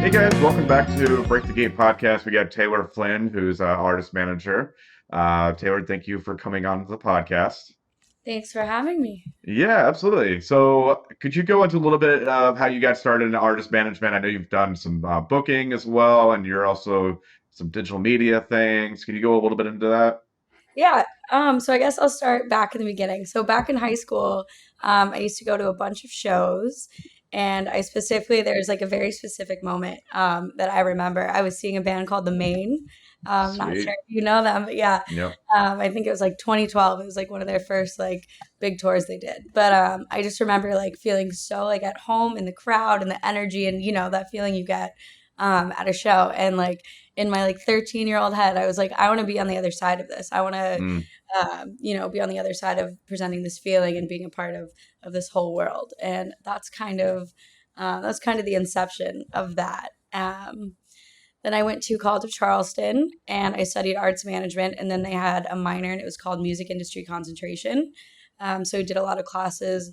Hey guys, welcome back to Break the Gate podcast. We got Taylor Flynn, who's artist manager. Taylor, thank you for coming on to the podcast. Thanks for having me. Yeah, absolutely. So, could you go into a little bit of how you got started in artist management? I know you've done some booking as well, and you're also some digital media things. Can you go a little bit into that? Yeah, so I guess I'll start back in the beginning. So back in high school, I used to go to a bunch of shows, and I specifically there's like a very specific moment that I remember. I was seeing a band called The Maine. Not sure Sweet. if you know them, but yeah, Yep. I think it was like 2012. It was like one of their first like big tours they did. But I just remember like feeling so like at home in the crowd and the energy and that feeling you get at a show and like in my like 13-year-old head, I was like, I want to be on the other side of this. I want to, Mm, be on the other side of presenting this feeling and being a part of this whole world. And that's kind of the inception of that. Then I went to College of Charleston and I studied arts management. And then they had a minor and it was called music industry concentration. So we did a lot of classes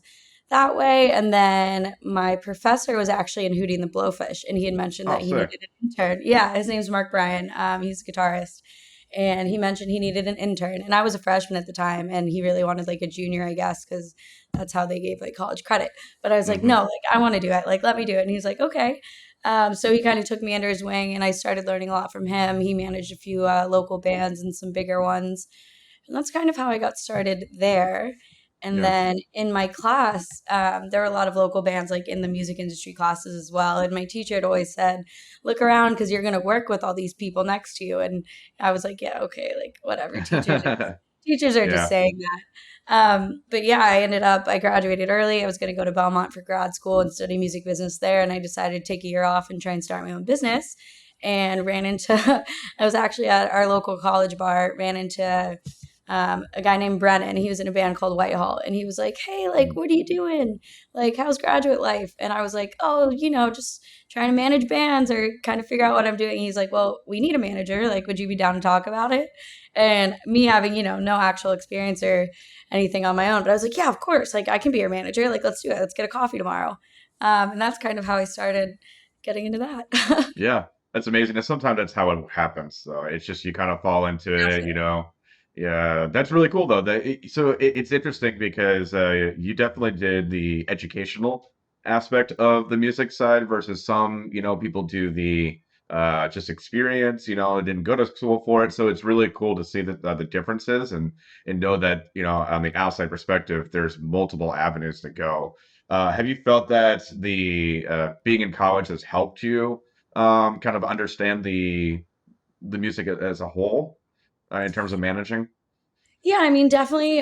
that way. And then my professor was actually in Hootie and the Blowfish, and he had mentioned oh, that he sick. needed an intern. Yeah, his name's Mark Bryan. He's a guitarist. And he mentioned he needed an intern. And I was a freshman at the time, and he really wanted like a junior, I guess, because that's how they gave like college credit. But I was like, Hmm. no, like I want to do it. Like, let me do it. And he's like, okay. So he kind of took me under his wing, and I started learning a lot from him. He managed a few local bands and some bigger ones. And that's kind of how I got started there. And Yeah. then in my class, there were a lot of local bands like in the music industry classes as well. And my teacher had always said, look around because you're going to work with all these people next to you. And I was like, yeah, okay, like whatever. Teachers are just Yeah. saying that. But yeah, I graduated early. I was going to go to Belmont for grad school and study music business there. And I decided to take a year off and try and start my own business and ran into, I was actually at our local college bar, ran into a guy named Brennan. He was in a band called Whitehall, and he was like, "Hey, like, Mm. what are you doing? Like, how's graduate life?" And I was like, "Oh, just trying to manage bands or kind of figure out what I'm doing." He's like, "Well, we need a manager. Like, would you be down to talk about it?" And me having no actual experience or anything on my own, but I was like, "Yeah, of course. Like, I can be your manager. Like, let's do it. Let's get a coffee tomorrow." And that's kind of how I started getting into that. Yeah, that's amazing. And sometimes that's how it happens. So it's just you kind of fall into it, you Definitely. know. Yeah, that's really cool though. It's interesting because you definitely did the educational aspect of the music side versus some, people do the just experience, didn't go to school for it. So it's really cool to see the differences and know that, on the outside perspective, there's multiple avenues to go. Have you felt that the being in college has helped you? Kind of understand the music as a whole in terms of managing. Yeah, I mean, definitely.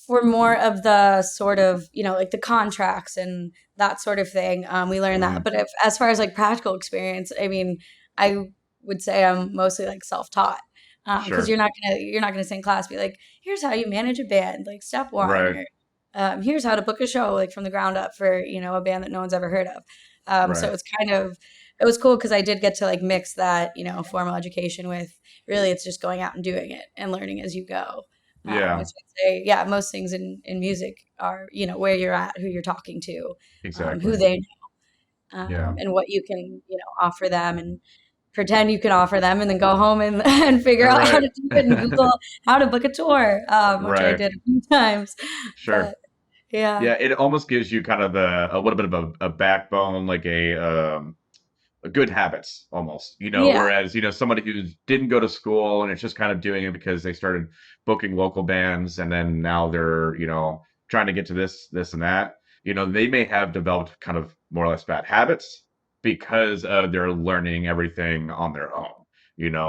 For more of the sort of like the contracts and that sort of thing, we learn that. Hmm. But if as far as like practical experience, I mean, I would say I'm mostly like self-taught because Sure. you're not gonna say in class be like, here's how you manage a band, like step one, Right. or here's how to book a show like from the ground up for a band that no one's ever heard of. So Right. it was cool because I did get to like mix that formal education with really it's just going out and doing it and learning as you go. Which Yeah. I'd say, yeah, most things in music are, where you're at, who you're talking to, who Exactly. they know, Yeah. and what you can, offer them and pretend you can offer them and then go home and, and figure out how to Right. do it and Google how to book a tour, which I Right. did a few times. Sure. But yeah, Yeah, it almost gives you kind of a little bit of a backbone, like a good habits almost, yeah, whereas, somebody who didn't go to school and it's just kind of doing it because they started booking local bands and then now they're, trying to get to this and that, they may have developed kind of more or less bad habits because they're learning everything on their own.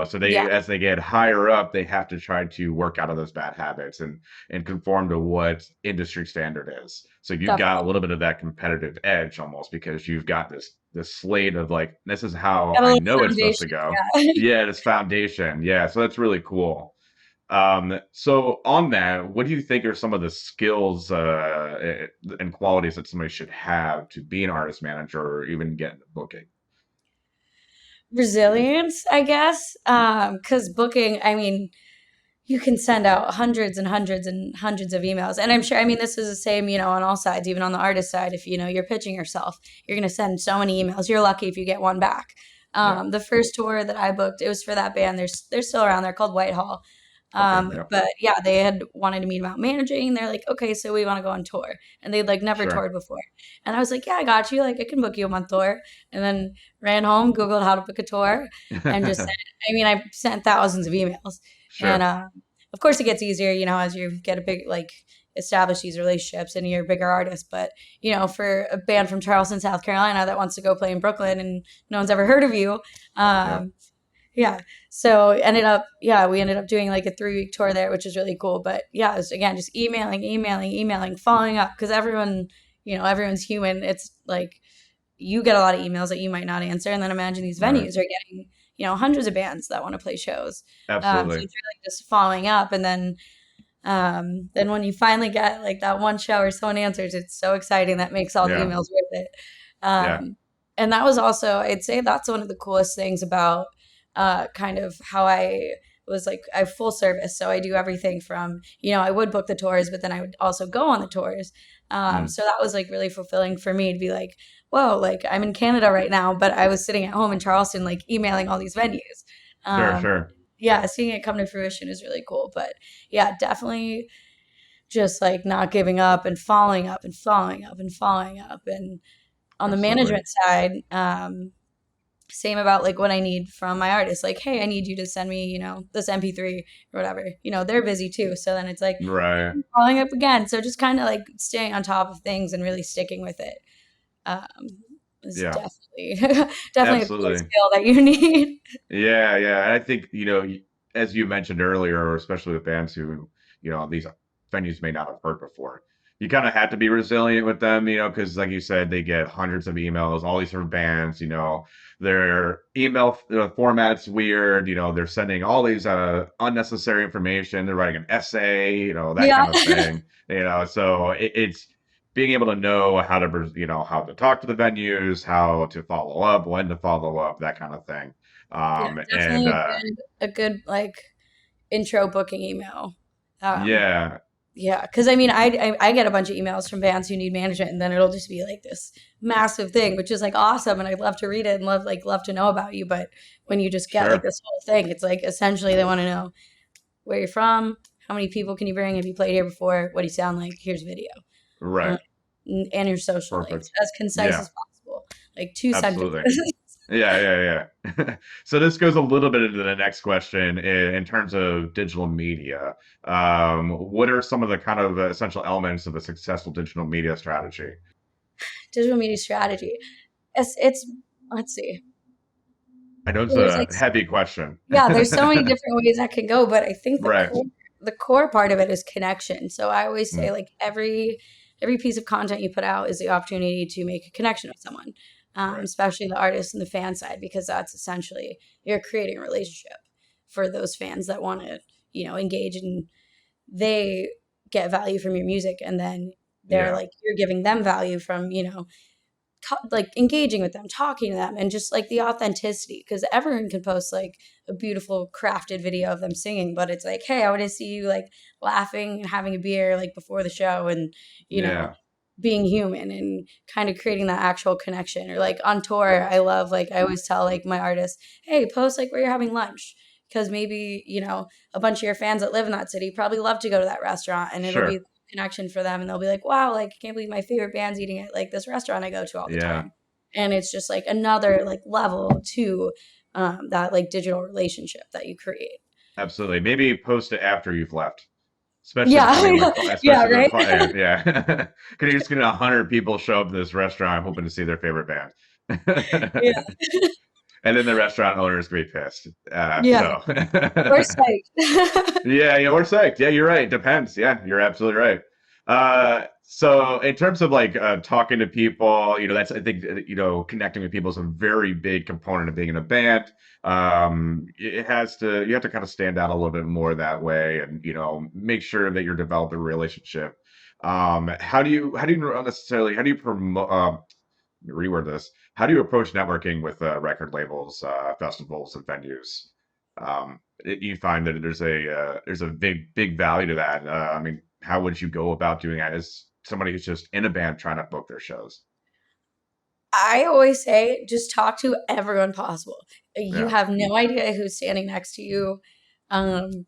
So yeah, as they get higher up, they have to try to work out of those bad habits and conform to what industry standard is. So you've got a definitely. little bit of that competitive edge almost because you've got this slate of like this is how Got a I little know it's supposed to foundation. go. Yeah. Yeah, this foundation. Yeah, so that's really cool. So on that, what do you think are some of the skills and qualities that somebody should have to be an artist manager or even get into booking? Resilience, I guess, because booking, I mean, you can send out hundreds and hundreds and hundreds of emails. And I'm sure, I mean, this is the same, on all sides, even on the artist side. If, you're pitching yourself, you're going to send so many emails. You're lucky if you get one back. Yeah. The first tour that I booked, it was for that band. They're still around. They're called Whitehall. Okay. Yeah. But yeah, they had wanted to meet about managing. They're like, okay, so we want to go on tour. And they'd like never Sure. toured before. And I was like, yeah, I got you. Like, I can book you a month tour. And then ran home, Googled how to book a tour, and just sent, I mean, I sent thousands of emails. And Sure. of course, it gets easier, as you get a big, like, establish these relationships and you're a bigger artist. But, for a band from Charleston, South Carolina that wants to go play in Brooklyn and no one's ever heard of you, Yeah. yeah. So we ended up doing like a 3-week tour there, which is really cool. But yeah, it was, again, just emailing, following up because everyone's human. It's like you get a lot of emails that you might not answer. And then imagine these Right. venues are getting, hundreds of bands that want to play shows. So Absolutely. it's really just following up. And then when you finally get like that one show or someone answers, it's so exciting. That makes all the Yeah. emails worth it. Yeah. And that was also, I'd say that's one of the coolest things about kind of how I was like, I full service. So I do everything from, I would book the tours, but then I would also go on the tours. Mm. So that was like really fulfilling for me to be like, whoa, like I'm in Canada right now, but I was sitting at home in Charleston, like emailing all these venues. Sure. Um, Sure. yeah, seeing it come to fruition is really cool. But yeah, definitely just like not giving up and following up and following up and following up. And on the Absolutely. management side, same about like what I need from my artist. Like, hey, I need you to send me, this MP3 or whatever. They're busy too. So then it's like Right. following up again. So just kind of like staying on top of things and really sticking with it um, is Yeah. definitely definitely a cool Absolutely. skill that you need. Yeah, yeah. And I think, as you mentioned earlier, especially with bands who, these venues may not have heard before, you kind of have to be resilient with them, because like you said, they get hundreds of emails, all these different bands, their email format's weird, they're sending all these unnecessary information, they're writing an essay, that Yeah. kind of thing, so it's being able to know how to, how to talk to the venues, how to follow up, when to follow up, that kind of thing. Yeah, And definitely a good like intro booking email. Um, yeah, yeah, because I mean, I get a bunch of emails from bands who need management, and then it'll just be like this massive thing, which is like awesome, and I'd love to read it and love to know about you. But when you just get like sure, this whole thing, it's like essentially they want to know where you're from, how many people can you bring, have you played here before, what do you sound like, here's video, um, right, and your social links perfect. as concise Yeah, as possible, like 2 sentences. absolutely. Yeah, yeah, yeah. So this goes a little bit into the next question in terms of digital media. What are some of the kind of essential elements of a successful digital media strategy? Digital media strategy. It's let's see. I know it's There's a like heavy question. yeah, there's so many different ways that can go, but I think the Right. core part of it is connection. So I always say Mm, like every piece of content you put out is the opportunity to make a connection with someone, right. especially the artist and the fan side, because that's essentially you're creating a relationship for those fans that want to engage and they get value from your music, and then they're Yeah. like you're giving them value from like engaging with them, talking to them, and just like the authenticity. Because everyone can post like a beautiful crafted video of them singing, but it's like, hey, I want to see you like laughing and having a beer like before the show, and you know, Yeah. being human and kind of creating that actual connection. Or like on tour, I love like I always tell like my artists, hey, post like where you're having lunch. Because maybe, a bunch of your fans that live in that city probably love to go to that restaurant and it'll be Sure. connection for them and they'll be like, wow, like I can't believe my favorite band's eating at like this restaurant I go to all the Yeah. time. And it's just like another like level to that like digital relationship that you create. Absolutely. Maybe post it after you've left. Especially Yeah. between Yeah, especially the right. client, yeah. Can you just get 100 people show up to this restaurant hoping to see their favorite band? Yeah. And then the restaurant owner is gonna be pissed. Yeah. We're psyched. Yeah, yeah, we're psyched. Yeah, you're right. Depends. Yeah, you're absolutely right. So in terms of like talking to people, that's I think connecting with people is a very big component of being in a band. It has to you have to kind of stand out a little bit more that way, and make sure that you're developing a relationship. How do you not necessarily how do you promote? Reword this. How do you approach networking with record labels, festivals, and venues? You find that there's a big value to that. I mean, how would you go about doing that as somebody who's just in a band trying to book their shows? I always say just talk to everyone possible. You Yeah, have no idea who's standing next to you. Um,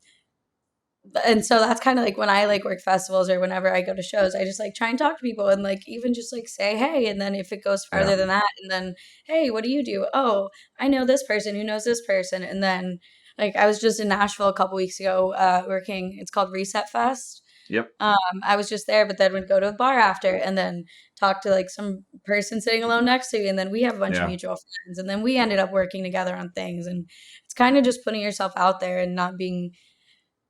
and so that's kind of like when I like work festivals or whenever I go to shows, I just like try and talk to people and like even just like say hey, and then if it goes yeah, farther than that, and then hey, what do you do? Oh, I know this person who knows this person, and then like I was just in Nashville a couple weeks ago, working. It's called Reset Fest. yep, I was just there, but then would go to a bar after and then talk to like some person sitting alone next to you. And then we have a bunch of yeah, mutual friends. And then we ended up working together on things. And it's kind of just putting yourself out there and not being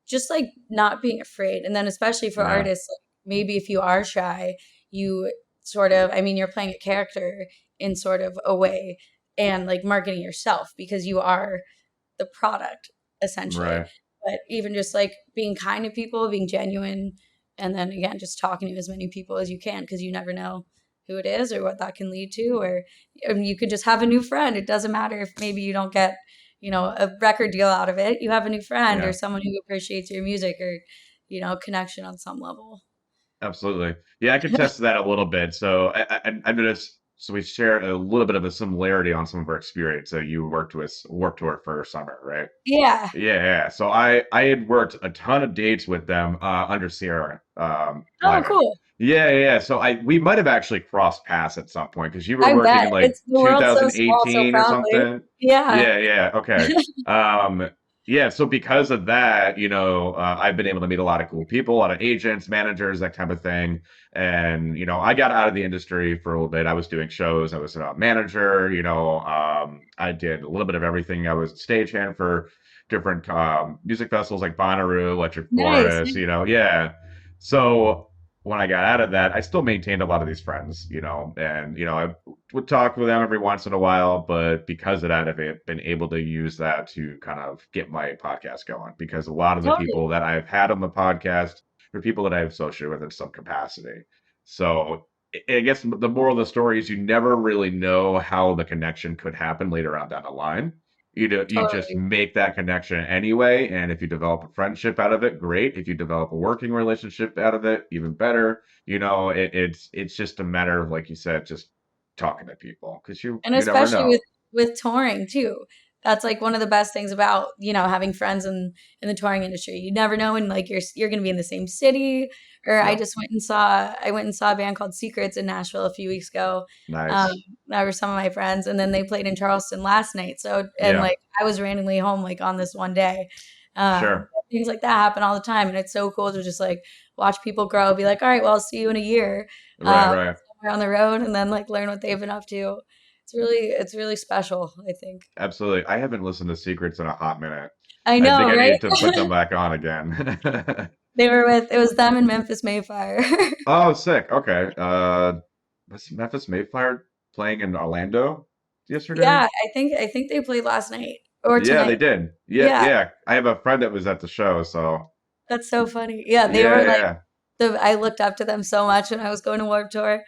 just like not being afraid. And then especially for yeah, artists, like maybe if you are shy, you sort of, I mean, you're playing a character in sort of a way and like marketing yourself because you are the product essentially. right. But even just like being kind to people, being genuine, and then again, just talking to as many people as you can because you never know who it is or what that can lead to. Or I mean, you could just have a new friend. It doesn't matter if maybe you don't get, a record deal out of it. You have a new friend or Yeah. someone who appreciates your music or, connection on some level. Absolutely. Yeah, I can test that a little bit. So I'm gonna so we share a little bit of a similarity on some of our experience. So you worked tour for summer, right? Yeah. Yeah, yeah. So I had worked a ton of dates with them under Sierra Oh, Live. cool. Yeah, yeah, yeah. So I we might have actually crossed paths at some point because you were I working bet in like it's the world's so small, so 2018 or probably. something. Yeah. Yeah, yeah. Okay. Um, yeah. So because of that, I've been able to meet a lot of cool people, a lot of agents, managers, that type of thing. And I got out of the industry for a little bit. I was doing shows. I was a manager. I did a little bit of everything. I was a stagehand for different music festivals like Bonnaroo, Electric Nice. Forest, yeah. So when I got out of that, I still maintained a lot of these friends, and I would talk with them every once in a while, but because of that, I've been able to use that to kind of get my podcast going because a lot of the Totally. people that I've had on the podcast are people that I've associated with in some capacity. So I guess the moral of the story is you never really know how the connection could happen later on down the line. You just Totally. make that connection anyway, and if you develop a friendship out of it, great. If you develop a working relationship out of it, even better. It's just a matter of, like you said, just talking to people because you And you never especially know. with touring too. That's like one of the best things about, having friends in the touring industry. You never know when like you're going to be in the same city. Or Yep. I went and saw a band called Secrets in Nashville a few weeks ago. Um, Nice. that were some of my friends, and then they played in Charleston last night. So and Yeah. like I was randomly home like on this one day. Sure. Things like that happen all the time, and it's so cool to just like watch people grow. Be like, all right, well, I'll see you in a year. Right. Um, Right. somewhere on the road, and then like learn what they've been up to. It's really special, I think. Absolutely. I haven't listened to Secrets in a hot minute. I I think know, I right? need to put them back on again. It was them and Memphis Mayfire. Oh, sick. Okay. Was Memphis Mayflower playing in Orlando yesterday? Yeah, I think they played last night or Yeah, tonight. they did. Yeah, Yeah, yeah. I have a friend that was at the show, so that's so funny. Yeah, they yeah, were like yeah, I looked up to them so much when I was going to Warped Tour.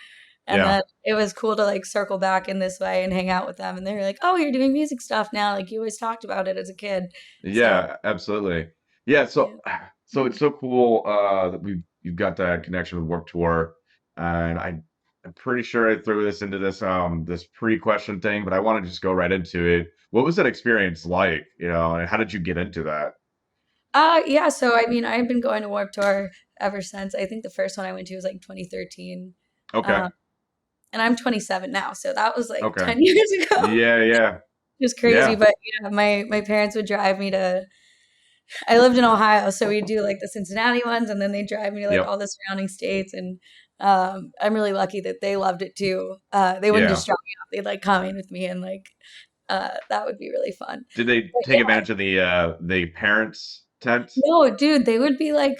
And yeah, then it was cool to like circle back in this way and hang out with them. And they were like, "Oh, you're doing music stuff now. Like you always talked about it as a kid." So yeah, absolutely. Yeah, yeah, so it's so cool that you've got that connection with Warped Tour, and I'm pretty sure I threw this into this pre-question thing, but I want to just go right into it. What was that experience like? And how did you get into that? yeah. So I mean, I've been going to Warped Tour ever since. I think the first one I went to was like 2013. Okay, Um, and I'm 27 now, so that was like okay, 10 years ago. yeah, yeah, It was crazy, yeah, but my parents would drive me to. I lived in Ohio, so we do like the Cincinnati ones, and then they drive me to like yep, all the surrounding states. And I'm really lucky that they loved it too. They wouldn't yeah. just drop me off; they'd like come in with me, and like that would be really fun. Did they But take advantage of the parents tent? no, dude, they would be like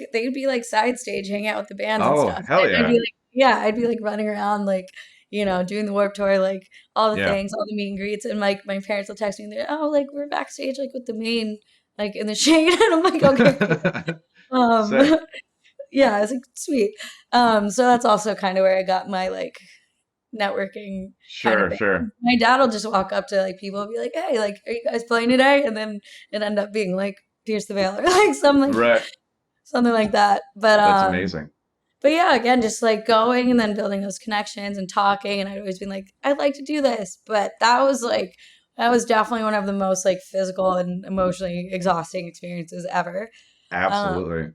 side stage, hang out with the bands and Oh, stuff. hell And I'd be yeah. like, yeah, I'd be like running around, like, doing the Warp Tour, like all the Yeah. things, all the meet and greets. And like my parents will text me, they're, oh, like we're backstage, like with the main, like in the shade. And I'm like, okay, cool. Um, Sick. yeah, it's like sweet. So that's also kind of where I got my like networking kind of Sure, thing. sure. My dad will just walk up to like people and be like, "Hey, like, are you guys playing today?" And then it end up being like Pierce the Veil or like Right. something like that. That's amazing. But yeah, again, just like going and then building those connections and talking. And I'd always been like, I'd like to do this. But that was definitely one of the most like physical and emotionally exhausting experiences ever. Um, Absolutely.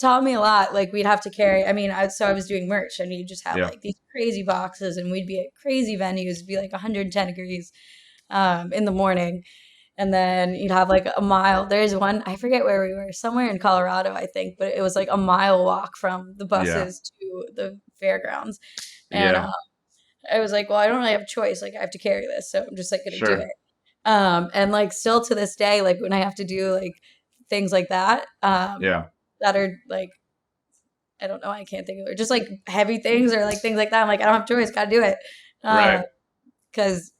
Taught me a lot. Like we'd have to carry, so I was doing merch and you just have Yeah. like these crazy boxes and we'd be at crazy venues, it'd be like 110 degrees in the morning. And then you'd have like a mile. There's one, I forget where we were, somewhere in Colorado, I think, but it was like a mile walk from the Yeah. buses to the fairgrounds. And Yeah. I was like, well, I don't really have a choice. Like, I have to carry this. So I'm just like going to do Sure. it. And like, still to this day, like when I have to do like things like that, Yeah. that are like, I don't know, I can't think of it, just like heavy things or like things like that. I'm like, I don't have a choice, got to do it. Right. Because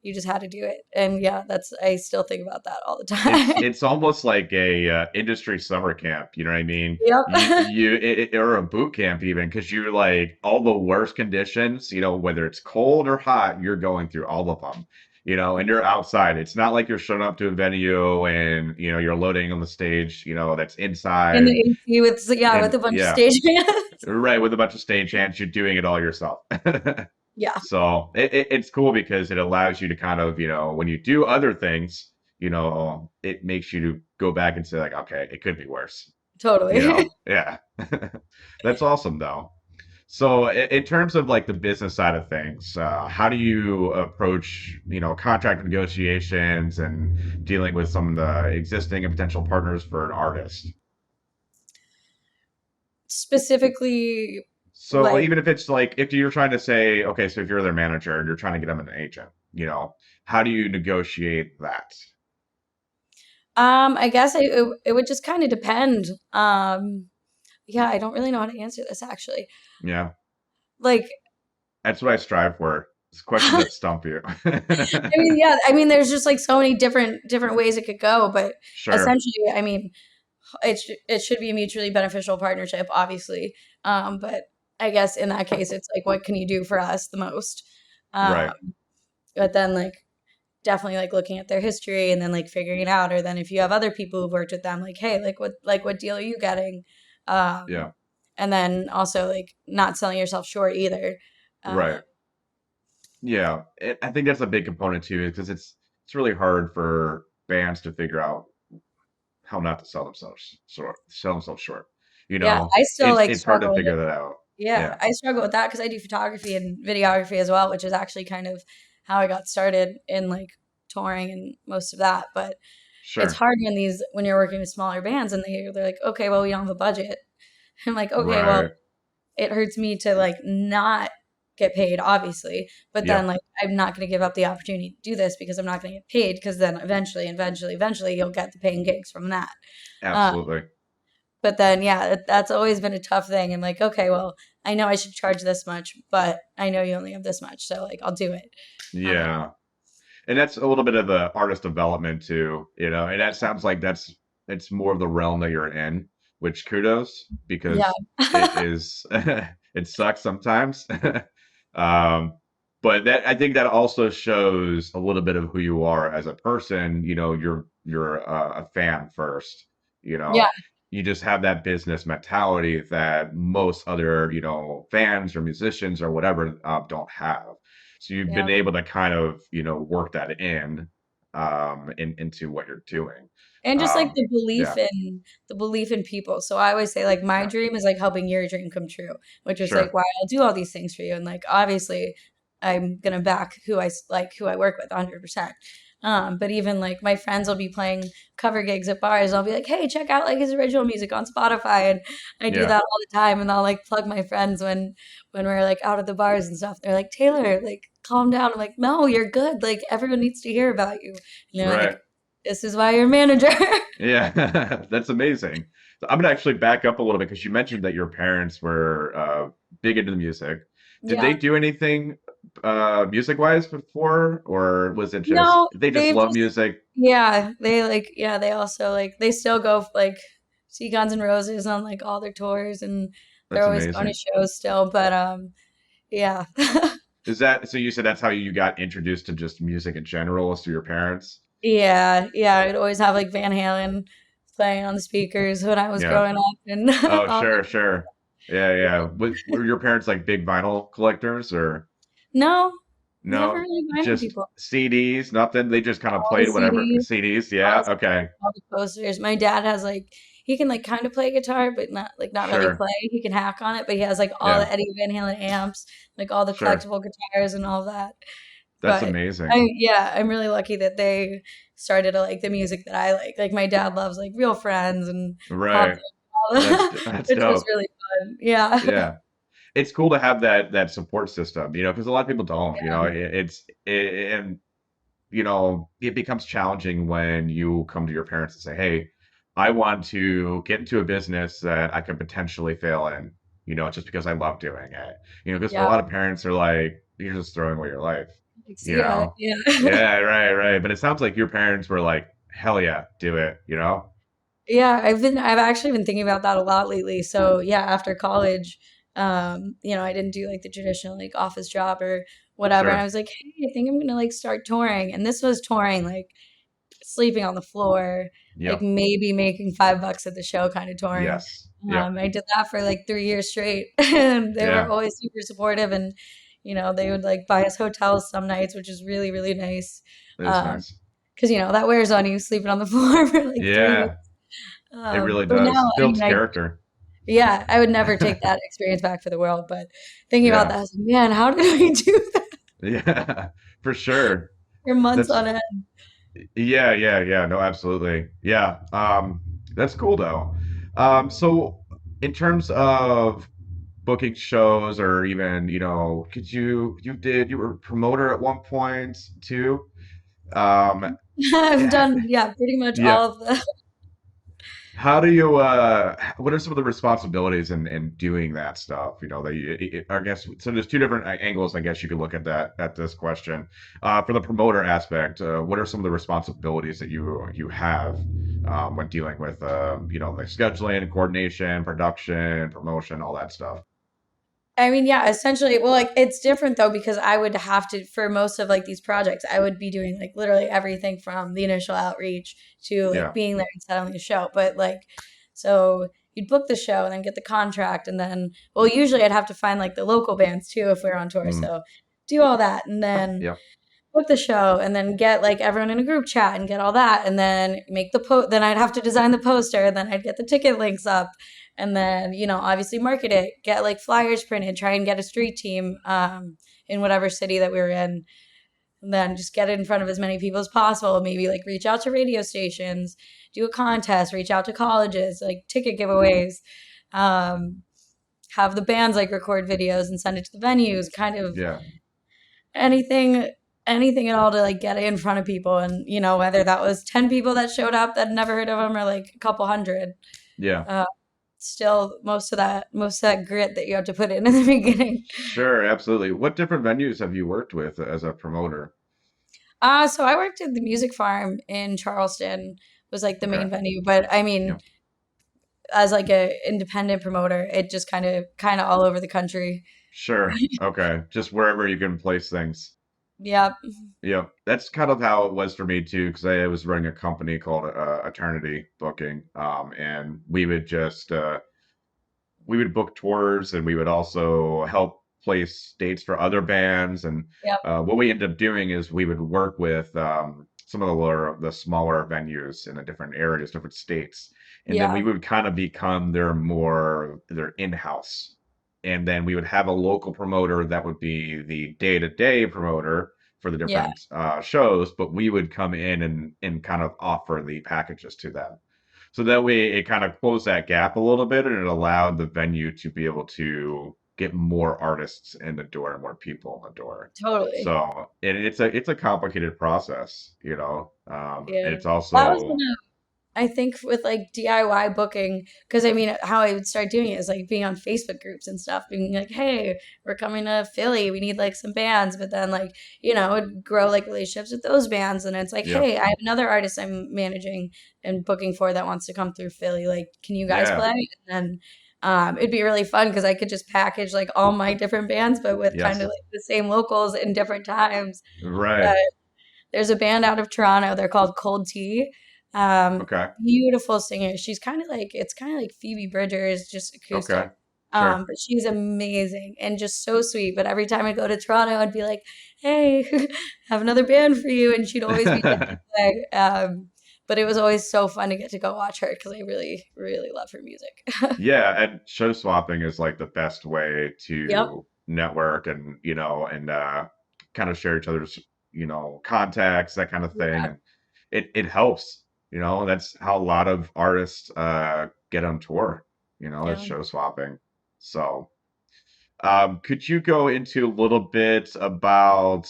you just had to do it. And yeah, I still think about that all the It's time. it's almost like a industry summer camp. You know what I mean? Yep. Or a boot camp even, because you're like all the worst conditions. Whether it's cold or hot, you're going through all of them. And you're outside. It's not like you're showing up to a venue and you're loading on the stage. That's In the inside AC with, yeah, with and a bunch of yeah, stage hands. right, with a bunch of stage hands. You're doing it all yourself. Yeah, So it's cool because it allows you to kind of, when you do other things, it makes you to go back and say like, okay, it could be worse. totally. Yeah. That's awesome though. So in terms of like the business side of things, how do you approach, contract negotiations and dealing with some of the existing and potential partners for an artist? Specifically, So like, even if it's like if you're trying to say, okay, so if you're their manager and you're trying to get them an agent, how do you negotiate that? I guess it would just kind of depend. Yeah, I don't really know how to answer this actually. Yeah, Like, that's what I strive for. It's questions I that stump you. mean, yeah, there's just like so many different ways it could go, but Sure. essentially, it should be a mutually beneficial partnership, obviously. But I guess in that case, it's like, what can you do for us the most? Um, Right. but then like definitely like looking at their history and then like figuring it out, or then if you have other people who've worked with them, like, hey, what deal are you getting? Um, Yeah. and then also like not selling yourself short either. Uh, Right. Yeah. I think that's a big component too, because it's really hard for bands to figure out how not to sell themselves short. yeah, I still It's like it's hard to struggle. figure that out. Yeah, Yeah. I struggle with that because I do photography and videography as well, which is actually kind of how I got started in like touring and most of that. But it's Sure. hard when you're working with smaller bands and they're like, okay, well, we don't have a budget. I'm like, okay, well, Right. it hurts me to like not get paid, obviously, but then Yep. like I'm not going to give up the opportunity to do this because I'm not going to get paid because then eventually you'll get the paying gigs from that. Uh, Absolutely. but then, yeah, that's always been a tough thing. And like, okay, well, I know I should charge this much, but I know you only have this much, so like, I'll do it. Uh, Yeah. And that's a little bit of the artist development too, and that sounds like it's more of the realm that you're in, which kudos yeah, because it is it sucks sometimes. um, but that I think that also shows a little bit of who you are as a person. You're a fan first. You yeah, know, you just have that business mentality that most other fans or musicians or whatever don't have. So you've yeah. been able to kind of, work that into what you're doing. And just like Um, yeah, the belief in people. So I always say like my yeah, dream is like helping your dream come true, which is like sure. why I'll do all these things for you. And like obviously I'm gonna back who I work with 100%. But even like my friends will be playing cover gigs at bars. I'll be like, hey, check out like his original music on Spotify, and I do Yeah, that all the time. And I'll like plug my friends when we're like out at the bars and stuff. They're like, Taylor, like calm down. I'm like, no, you're good. Like everyone needs to hear about you. And they're like, right. this is why you're manager. Yeah, that's amazing. So I'm gonna actually back up a little bit because you mentioned that your parents were big into the music. Did they Yeah. do anything music-wise before, or was it just No, they just they've love just music? they also like they still go like see Guns N' Roses on like all their tours and they're That's always going to amazing. shows still, but yeah. Is that so? You said that's how you got introduced to just music in general, was through your parents? Yeah, yeah, I'd always have like Van Halen playing on the speakers when I was Yeah. growing up and Oh, all sure, that. sure. Yeah, yeah. Were your parents like big vinyl collectors or No, never no? really vinyl Just people. CDs, nothing. They just kind of All the played whatever CDs, CDs. all Yeah, the okay. all the posters. My dad has like he can like kind of play guitar, but not really Sure. play. He can hack on it, but he has like all Yeah, the Eddie Van Halen amps, like all the sure. collectible guitars and all that. That's But I amazing. yeah, I'm really lucky that they started to like the music that I like. Like my dad loves like Real Friends and Pop Right. Punk, and all that, That's which was dope. really fun. Yeah. Yeah. It's cool to have that support system, because a lot of people don't, and it becomes challenging when you come to your parents and say, "Hey, I want to get into a business that I could potentially fail in, just because I love doing it." Because for a Yeah. lot of parents, they're like, "You're just throwing away your life," Like, you see ya. know? Yeah. Yeah, right, right. But it sounds like your parents were like, "Hell yeah, do it," you know? Yeah, I've actually been thinking about that a lot lately. So yeah, after college, I didn't do like the traditional like office job or whatever. And I Sure. was like, hey, I think I'm gonna like start touring. And this was touring like sleeping on the floor, like Yep. maybe making $5 at the show kind of touring. Yes. Yep. I did that for like 3 years straight, and they were Yeah. always super supportive. And they would like buy us hotels some nights, which is really really nice. That is Um, nice. because that wears on you sleeping on the floor for like 3 weeks. Yeah, it really But does. now, I Builds mean, character. yeah, I would never take that experience back for the world. But thinking about Yeah. that, I was like, man, how did I do that Yeah, for sure. for months That's on end? yeah, yeah, yeah. No, absolutely. Yeah. That's cool though. So in terms of booking shows or even, could you were a promoter at one point too? Um, I've yeah, done, yeah, pretty much yeah. all of the. How do you what are some of the responsibilities in doing that stuff? I guess so there's two different angles I guess you could look at this question. For the promoter aspect, what are some of the responsibilities that you have when dealing with like scheduling, coordination, production, promotion, all that stuff? I mean, yeah, essentially, well, like it's different though because I would have to for most of like these projects, I would be doing like literally everything from the initial outreach to like Yeah. being there and selling the show. But like, so you'd book the show and then get the contract, and then well, usually I'd have to find like the local bands too if we are on tour. Mm, So do all that, and then yeah. book the show and then get like everyone in a group chat and get all that and then make the then I'd have to design the poster and then I'd get the ticket links up and then obviously market it, get like flyers printed, try and get a street team in whatever city that we were in, and then just get it in front of as many people as possible, maybe like reach out to radio stations, do a contest, reach out to colleges, like ticket giveaways, um, have the bands like record videos and send it to the venues, kind of Yeah. anything anything at all to like get it in front of people, and whether that was 10 people that showed up that never heard of them or like a couple hundred, Yeah. uh, still most of that grit that you have to put in the beginning. Sure, absolutely. What different venues have you worked with as a promoter? So I worked at the Music Farm in Charleston, was like the Okay. main venue, but I mean Yeah. as like a independent promoter it just kind of all over the country. Sure. Okay. Just wherever you can place things. Yeah. Yeah, that's kind of how it was for me too, because I was running a company called Eternity Booking, and we would book tours and we would also help place dates for other bands. And Yep. what we ended up doing is we would work with some of the smaller venues in the different areas, different states, and then we Yeah. would kind of become their in-house. And then we would have a local promoter that would be the day-to-day promoter for the Yeah. different shows, but we would come in and kind of offer the packages to them. So that way it kind of closed that gap a little bit and it allowed the venue to be able to get more artists in the door and more people in the door. Totally. So and it's a complicated process, and Yeah. it's That was also I think with like DIY booking, because I mean, how I would start doing it is like being on Facebook groups and stuff, being like, hey, we're coming to Philly. We need like some bands. But then, like, it'd grow like relationships with those bands. And it's like, yeah, hey, I have another artist I'm managing and booking for that wants to come through Philly. Like, can you guys yeah, play? And then It'd be really fun because I could just package like all my different bands, but with kind of Yes. like the same locals in different times. But Right. there's a band out of Toronto. They're called Cold Tea. Okay. Beautiful singer. She's kind of like it's kind of like Phoebe Bridgers, just Okay. acoustic. Sure. But she's amazing and just so sweet. But every time I go to Toronto, I'd be like, "Hey, have another band for you," and she'd always be down to play. But it was always so fun to get to go watch her because I really, really love her music. Yeah, and show swapping is like the best way Yep. to network and, and kind of share each other's, contacts, that kind of thing. Yeah. And it helps, that's how a lot of artists get on tour, is Yeah. show swapping. So could you go into a little bit about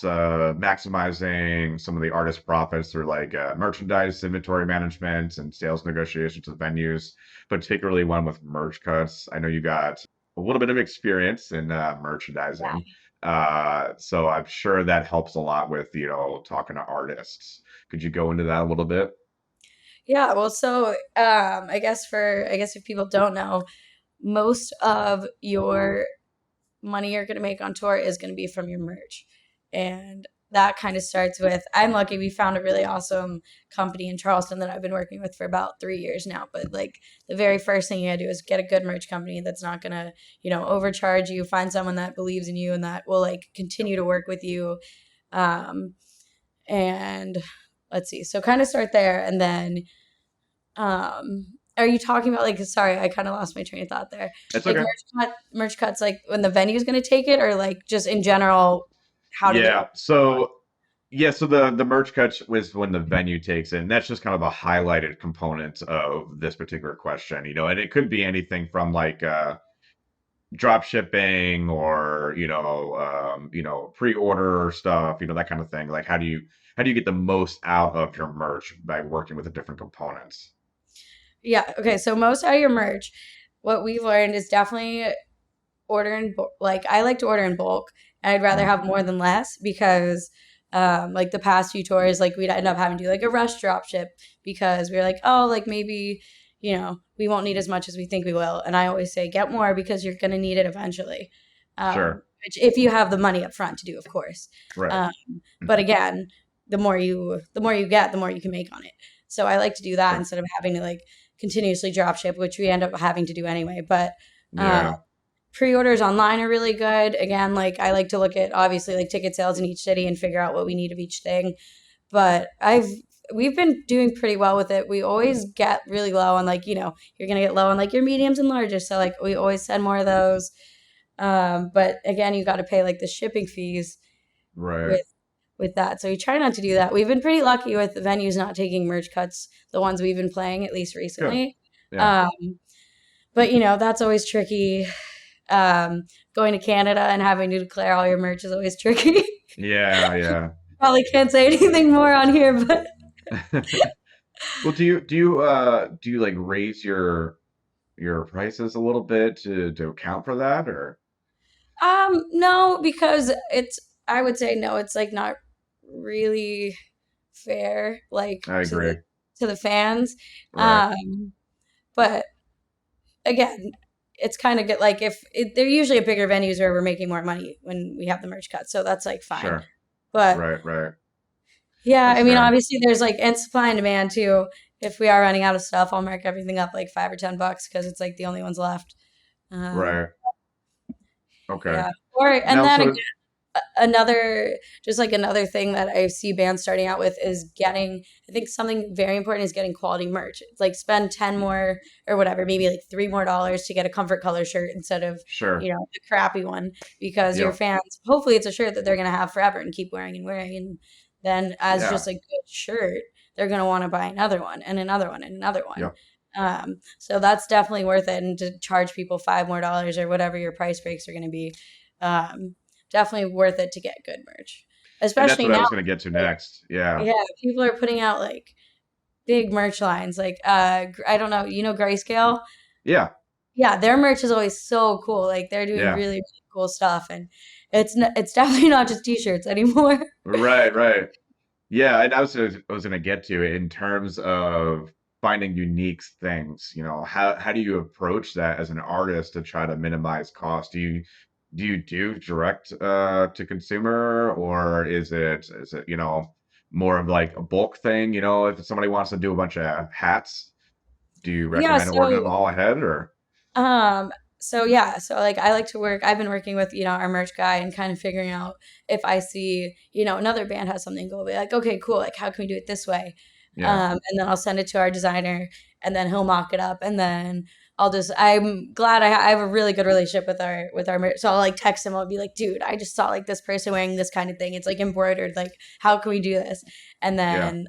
maximizing some of the artist profits through like merchandise, inventory management, and sales negotiations with venues, particularly one with merch cuts? I know you got a little bit of experience in merchandising, so I'm sure that helps a lot with, talking to artists. Could you go into that a little bit? Yeah, well, so I guess if people don't know, most of your money you're going to make on tour is going to be from your merch. And that kind of starts with I'm lucky we found a really awesome company in Charleston that I've been working with for about 3 years now. But like the very first thing you gotta do is get a good merch company that's not gonna, overcharge you. Find someone that believes in you and that will like continue to work with you. Um, and let's see. So kind of start there and then are you talking about like sorry, I kind of lost my train of thought there. It's Like okay. merch cuts like when the venue's going to take it or like just in general how do they Yeah. work? So the merch cut was when the venue takes it, and that's just kind of a highlighted component of this particular question, and it could be anything from like drop shipping or pre-order stuff, that kind of thing. Like how do you get the most out of your merch by working with the different components? Yeah, okay. So most out of your merch, what we've learned is definitely order in like I like to order in bulk and I'd rather Mm, have more than less because like the past few tours like we'd end up having to do like a rush drop ship because we were like oh like maybe we won't need as much as we think we will and I always say get more because you're going to need it eventually sure. which if you have the money up front to do of course Right. um, but again the more you get the more you can make on it so I like to do that Sure. instead of having to like continuously drop ship which we end up having to do anyway but uh, Yeah. pre-orders online are really good. Again, like I like to look at obviously like ticket sales in each city and figure out what we need of each thing. But we've been doing pretty well with it. We always get really low on like, you're gonna get low on like your mediums and larges. So like we always send more of those. But again, you gotta pay like the shipping fees Right. with that. So we try not to do that. We've been pretty lucky with the venues not taking merch cuts, the ones we've been playing, at least Good. recently. Yeah. Um, but that's always tricky. Going to Canada and having to declare all your merch is always tricky. Yeah, yeah. Probably can't say anything more on here, but Well, do you like raise your prices a little bit to account for that, or? no, because it's I would say no, it's like not really fair, like I agree. to the fans. Right. Um, but again, it's kind of good. Like if they're usually at bigger venues where we're making more money when we have the merch cut, so that's like fine. Sure. But Right, right. yeah, I That's mean, fair. obviously there's like and supply and demand too. If we are running out of stuff, I'll mark everything up like $5 or $10 because it's like the only ones left. Um, Right. Okay. yeah, or and Now, then so another just like another thing that I see bands starting out with is getting I think something very important is getting quality merch. It's like spend 10 more or whatever, maybe like $3 more to get a comfort color shirt instead of, sure. the crappy one because your Yep. fans hopefully it's a shirt that they're gonna have forever and keep wearing and wearing and then as Yeah. just a good shirt, they're gonna want to buy another one and another one and another one. Yep. So that's definitely worth it and to charge people $5 more or whatever your price breaks are gonna be. Um, Definitely worth it to get good merch, And that's especially what I now. was going to get to next. Yeah. Yeah, people are putting out like big merch lines. Like, I don't know, Grayscale? Yeah. Yeah, their merch is always so cool. Like, they're doing Yeah. really, really cool stuff, and it's definitely not just t-shirts anymore. Right, right. Yeah, and I was going to get to in terms of finding unique things, how do you approach that as an artist to try to minimize cost? Do you do direct to consumer, or is it more of like a bulk thing? If somebody wants to do a bunch of hats, do you Yeah, recommend ordering them all ahead, or? Um, so like I like to work, I've been working with, our merch guy and kind of figuring out if I see, another band has something cool, be like, okay, cool, like how can we do it this way? Yeah, And then I'll send it to our designer and then he'll mock it up and then I'm glad I have a really good relationship with our merch. So I'll like text him, I'll be like, dude, I just saw like this person wearing this kind of thing. It's like embroidered, like how can we do this? And yeah, then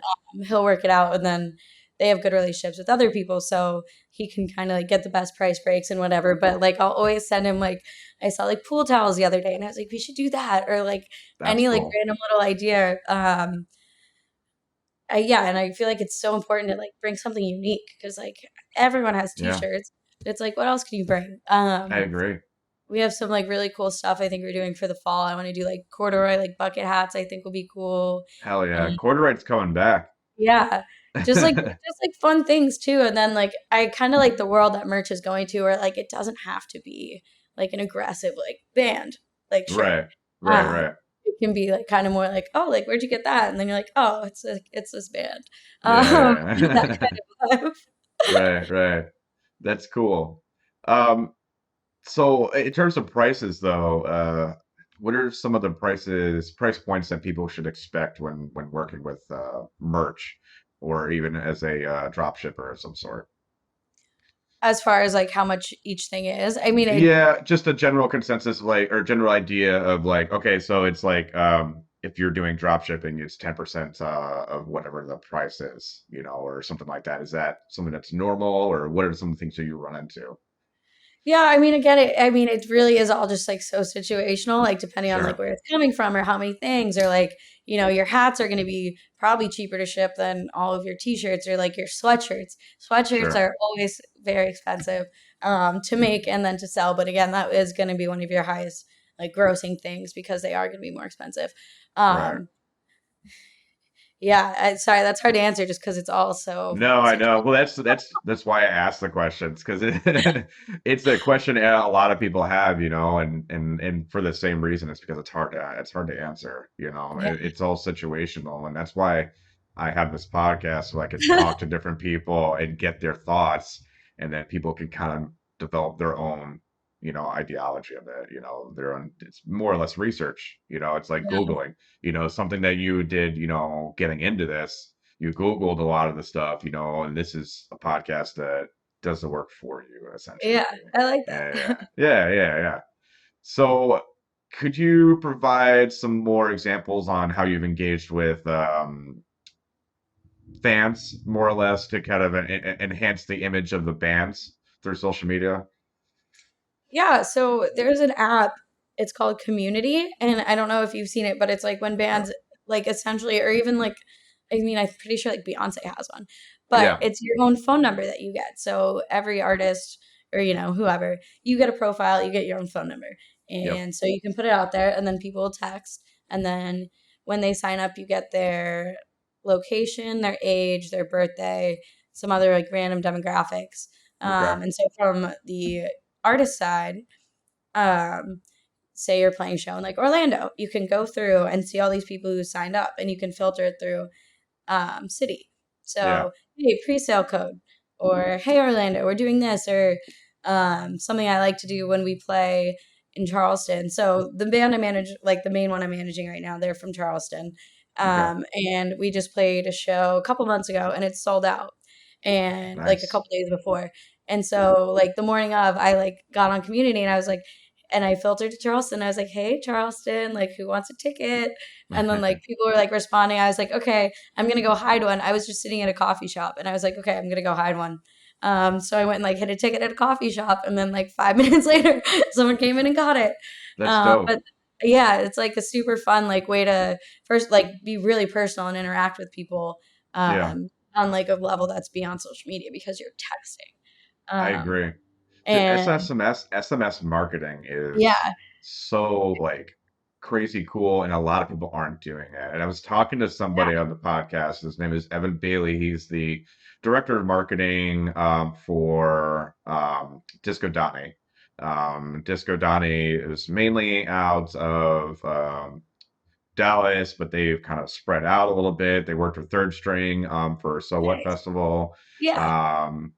he'll work it out and then they have good relationships with other people. So he can kind of like get the best price breaks and whatever. But like I'll always send him like I saw like pool towels the other day and I was like, we should do that or like that's any like cool. random little idea. Yeah, and I feel like it's so important to like bring something unique because like everyone has Yeah, t-shirts. It's like what else can you bring? I agree. We have some like really cool stuff I think we're doing for the fall. I want to do like corduroy like bucket hats. I think will be cool. Hell yeah, corduroy's coming back. Yeah. Just like fun things too. And then like I kind of like the world that merch is going to where like it doesn't have to be like an aggressive like band like shirt. Right, right, Um right. it can be like kind of more like, oh, like where'd you get that? And then you're like, oh, it's this band. That Yeah, kind of vibe. right, right. That's cool. Um, so in terms of prices though, what are some of the price points that people should expect when working with merch or even as a drop shipper of some sort? As far as like how much each thing is. I mean it Yeah, just a general consensus, like, or general idea of like, okay, so it's like, if you're doing drop shipping, it's 10% of whatever the price is, or something like that. Is that something that's normal, or what are some things that you run into? Yeah, I mean, again, I mean, it really is all just like so situational, like depending on like Sure, where it's coming from or how many things, or like, your hats are going to be probably cheaper to ship than all of your t-shirts or like your sweatshirts. Sweatshirts sure, are always very expensive to make and then to sell. But again, that is going to be one of your highest like grossing things because they are going to be more expensive. right. Um, yeah, sorry, that's hard to answer just because it's all so No, I know. situational. Well, that's why I asked the questions, because it's a question a lot of people have, and for the same reason, it's because it's hard to answer. Yeah. It's all situational, and that's why I have this podcast so I can talk to different people and get their thoughts, and then people can kind of develop their own, ideology of it. Their own. It's more or less research. It's like Yeah. Googling. Something that you did. Getting into this, you Googled a lot of the stuff, and this is a podcast that does the work for you, essentially. Yeah, I like Yeah, that. yeah, yeah, yeah, yeah. So, could you provide some more examples on how you've engaged with fans, more or less, to kind of enhance the image of the bands through social media? Yeah, so there's an app. It's called Community, and I don't know if you've seen it, but it's like when No. bands like essentially, or even like, I mean, I'm pretty sure like Beyonce has one, but Yeah. it's your own phone number that you get. So every artist or whoever, you get a profile, you get your own phone number, Yep. and so you can put it out there, and then people will text, and then when they sign up, you get their location, their age, their birthday, some other like random demographics. Okay. And so from the artist side, um, say you're playing a show in like Orlando, you can go through and see all these people who signed up, and you can filter it through city. Yeah. So hey, pre-sale code, or hey Orlando, we're doing this, or something I like to do when we play in Charleston. So the band I manage, like the main one I'm managing right now, they're from Charleston, Okay. and we just played a show a couple months ago, and it's sold out, and like a Nice. couple days before. And so like the morning of, I like got on Community, and I was like, and I filtered to Charleston. I was like, hey Charleston, like who wants a ticket? And then like people were like responding. I was like, okay, I'm gonna go hide one. I was just sitting at a coffee shop and I was like, okay, I'm gonna go hide one. So I went and like hit a ticket at a coffee shop, and then like 5 minutes later, someone came in and got it. That's dope. But yeah, it's like a super fun like way to first like be really personal and interact with people Yeah, on like a level that's beyond social media because you're texting. I Um, agree. The and SMS marketing is yeah, so like crazy cool, and a lot of people aren't doing it. And I was talking to Yeah. somebody on the podcast. His name is Evan Bailey. He's the director of marketing for Disco Donnie. Disco Donnie is mainly out of Dallas, but they've kind of spread out a little bit. They worked with Third String for So What Nice. Festival. Yeah. Um,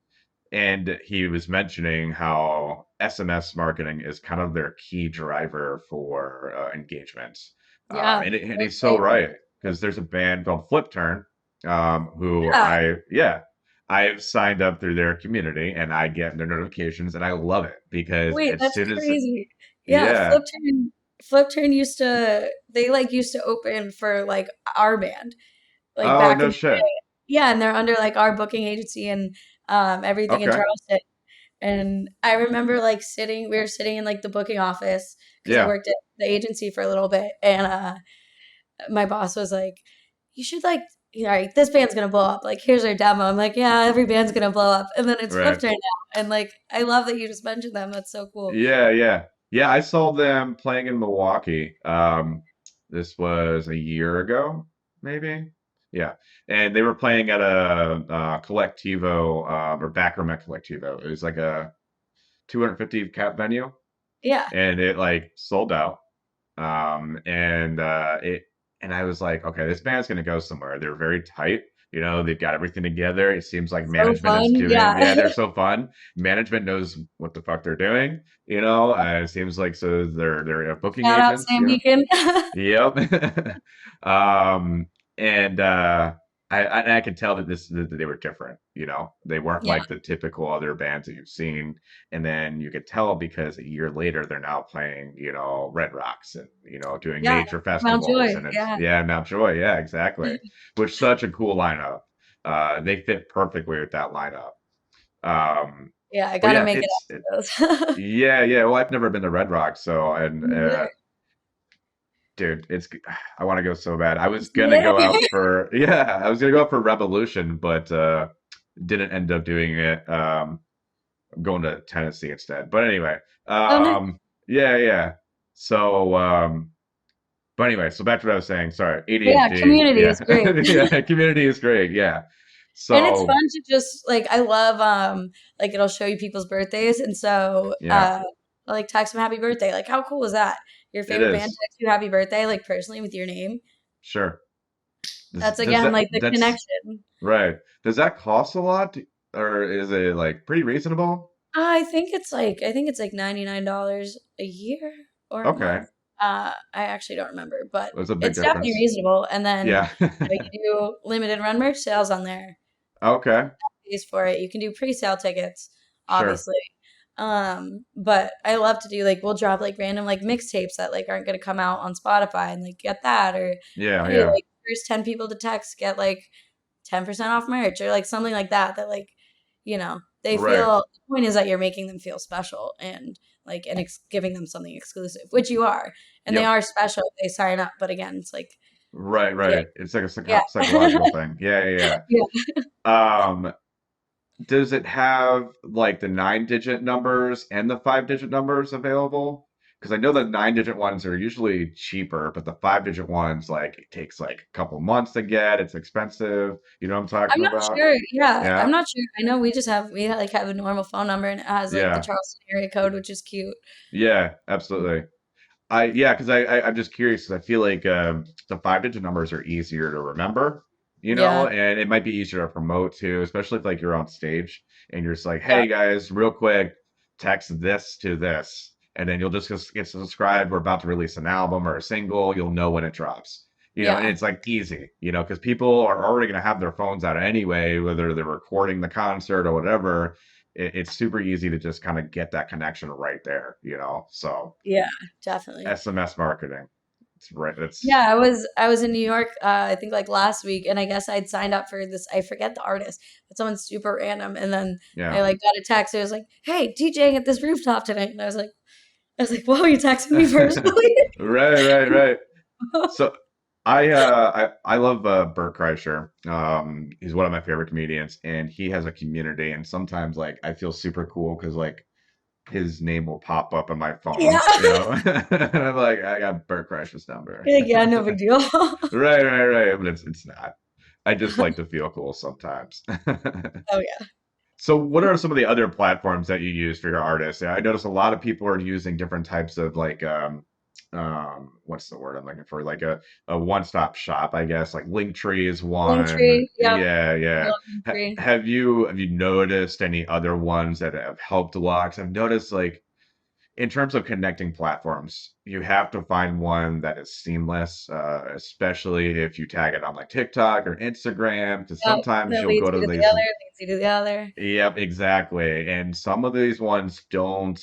and he was mentioning how SMS marketing is kind of their key driver for engagement. Yeah. And That's he's so great. right, because there's a band called Flip Turn, who Yeah. I've signed up through their community and I get their notifications and I love it because Wait, as that's soon as, crazy. Yeah, yeah, Flip Turn used to they like used to open for like our band, like oh, back in no the shit. day. Yeah, and they're under like our booking agency and everything in Okay. Charleston. And I remember like we were sitting in like the booking office because I Yeah. worked at the agency for a little bit, and my boss was like, "You should like, all right, this band's gonna blow up. Like, here's our demo." I'm like, "Yeah, every band's gonna blow up," and then it's Right. flipped right now, and like, I love that you just mentioned them. That's so cool. Yeah, yeah. Yeah, I saw them playing in Milwaukee. This was a year ago, maybe. Yeah. And they were playing at a Collectivo, or Backroom at Collectivo. It was like a 250 cap venue, Yeah, and it like sold out. And it and I was like, okay, this band's gonna go somewhere. They're very tight. They've got everything together. It seems like so management is fun. doing, Yeah. yeah, they're so fun. Management knows what the fuck they're doing. It seems like so they're booking Shout out agents. Sam Beacon. Yep. um, and I could tell that they were different. They weren't Yeah, like the typical other bands that you've seen. And then you could tell because a year later they're now playing, Red Rocks and doing yeah. major Mount festivals, Joy. and it's, Yeah, yeah, Mount Joy, yeah, exactly. Which such a cool lineup. They fit perfectly with that lineup. Um, yeah. I but gotta yeah, make it up to those. yeah, yeah. Well, I've never been to Red Rocks, so and Me neither. dude, I want to go so bad. I was gonna Yeah. go out for yeah, I was gonna go out for Revolution, but didn't end up doing it. I'm going to Tennessee instead. But anyway, Oh, nice. yeah, yeah. So but anyway, so back to what I was saying. Sorry, Yeah, ADHD. community is Yeah, great. yeah. Community is great. Yeah. And it's So fun to just like I love like it'll show you people's birthdays and so yeah, I'll, like text them happy birthday. Like how cool is that? Your it favorite band is. texts you happy birthday like personally with your name. Sure. That's Does again that like the that's connection. right? Does that cost a lot, or is it like pretty reasonable? I think it's like $99 a year or a Okay, month. I actually don't remember, but that's a big it's definitely difference. reasonable. And then Yeah. you do limited run merch sales on there. Okay. Pays for it. You can do pre-sale tickets, Sure. obviously. But I love to do like we'll drop like random like mixtapes that like aren't gonna come out on Spotify and like get that or Yeah, hey, yeah. like first 10 people to text get like 10% off merch or like something like that that like, they Right. feel the point is that you're making them feel special and like and giving them something exclusive, which you are. And they Yep. are special if they sign up. But again, it's like Right, yeah, right. It's like a yeah. psychological thing. Yeah, yeah, Yeah. yeah. Does it have like the 9-digit numbers and the 5-digit numbers available? Because I know the 9-digit ones are usually cheaper, but the 5-digit ones, like, it takes like a couple months to get. It's expensive. You know what I'm I'm talking not about? sure. Yeah, I'm Yeah. not sure. I know like have a normal phone number and it has like the Yeah. Charleston area code, which is cute. Yeah, absolutely. Yeah, because I'm just curious 'cause I feel like the 5-digit numbers are easier to remember, Yeah, and it might be easier to promote too, especially if like you're on stage and you're just like, yeah, hey guys, real quick, text this to this, and then you'll just get subscribed. We're about to release an album or a single. You'll know when it drops. And yeah, it's like easy, because people are already gonna have their phones out anyway, whether they're recording the concert or whatever. It's super easy to just kind of get that connection right there. So. yeah, definitely. SMS marketing. It's right. It's Yeah, I was in New York, I think like last week, and I guess I'd signed up for this. I forget the artist, but someone super random. And then I yeah. like got a text. It was like, "Hey, DJing at this rooftop tonight," and I was like, "Whoa, you texting me personally?" Right, right, right. So I love Bert Kreischer. He's one of my favorite comedians, and he has a community. And sometimes like I feel super cool because like his name will pop up on my Yeah. phone, you know, and I'm like, I got Bert Kreischer's number. You're like, yeah, no big deal. Right, right, right. But it's not. I just like to feel cool sometimes. Oh yeah. So, what are some of the other platforms that you use for your artists? Yeah, I notice a lot of people are using different types of like, what's the word I'm looking for? Like a one-stop shop, I guess. Like Linktree is one. Linktree. Yep. Yeah, I yeah. love Linktree. Have you noticed any other ones that have helped a lot? 'Cause I've noticed like in terms of connecting platforms, you have to find one that is seamless, especially if you tag it on like TikTok or Instagram, because Yep. sometimes That you'll leads go you to to the these. other, leads you to the other. Yep, exactly. And some of these ones don't,